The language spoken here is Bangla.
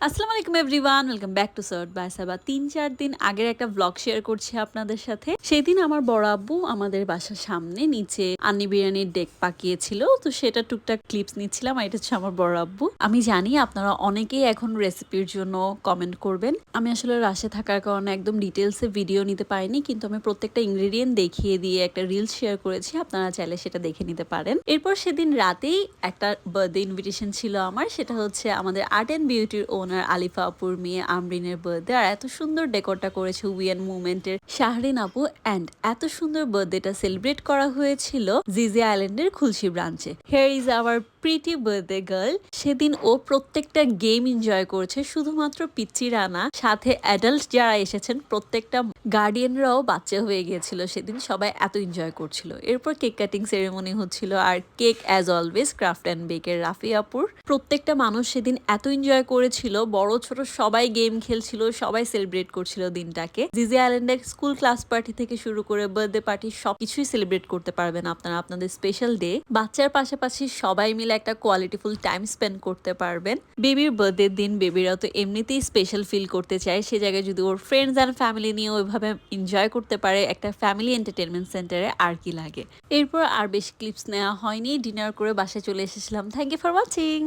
আসসালামু আলাইকুম everyone, welcome back to shirt by Saba. ৩-৪ দিন আগের একটা ব্লগ শেয়ার করছি আপনাদের সাথে। সেদিন আমার বড় আব্বু আমাদের বাসার সামনে নিচে আন্নি বিরিয়ানির ডেক পাকিয়েছিল, তো সেটা টুকটাক ক্লিপস নিচ্ছিলাম। আর এটা হচ্ছে আমার বড় আব্বু। আমি জানি আপনারা অনেকেই এখন রেসিপির জন্য কমেন্ট করবেন। আমি আসলে রাশে থাকার কারণে একদম ডিটেলসে ভিডিও নিতে পারিনি, কিন্তু আমি প্রত্যেকটা ইনগ্রেডিয়েন্ট দেখিয়ে দিয়ে একটা রিলস শেয়ার করেছি, আপনারা চাইলে সেটা দেখে নিতে পারেন। এরপর সেদিন রাতেই একটা বার্থডে ইনভিটেশন ছিল আমার, সেটা হচ্ছে আমাদের আর্ট অ্যান্ড বিউটির ওনার আলিফা আপুর মেয়ে আমরিনের বার্থডে। আর এত সুন্দর ডেকোরটা করেছে উইয়ান মুভমেন্টের শাহরিন আপু। অ্যান্ড এত সুন্দর বার্থডেটা সেলিব্রেট করা হয়েছিল জিজি আইল্যান্ডের খুলশি ব্রাঞ্চে। Hair is our pretty birthday girl. সেদিন ও প্রত্যেকটা গেম এনজয় করেছে, শুধুমাত্র পিচ্চিরা না, সাথে অ্যাডাল্ট যারা এসেছেন প্রত্যেকটা গার্ডিয়ানরাও বাচ্চা হয়ে গিয়েছিল সেদিন, সবাই এত এনজয় করছিল। এরপর কেক কাটিং সেরেমনি হচ্ছিল, আর cake as always craft and বেকের রাফি আপুর। প্রত্যেকটা মানুষ সেদিন এত এনজয় করেছিল, বড় ছোট সবাই গেম খেলছিল, সবাই সেলিব্রেট করছিল দিনটাকে। জিজি আইল্যান্ডের স্কুল ক্লাস পার্টি থেকে শুরু করে বার্থডে পার্টি সবকিছুই সেলিব্রেট করতে পারবেন আপনারা আপনাদের স্পেশাল ডে। বাচ্চার পাশাপাশি সবাই মিলে একটা কোয়ালিটিফুল টাইম স্পেন্ড করতে পারবেন। বেবির বার্থডে দিন বেবিরা তো এমনিতেই স্পেশাল ফিল করতে চায়, সে জায়গায় যদি ওর ফ্রেন্ডস অ্যান্ড ফ্যামিলি নিয়ে ওইভাবে এনজয় করতে পারে একটা ফ্যামিলি এন্টারটেনমেন্ট সেন্টারে, আর কি লাগে। এরপর আর বেশি ক্লিপস নেওয়া হয়নি, ডিনার করে বাসায় চলে এসেছিলাম। Thank you for watching.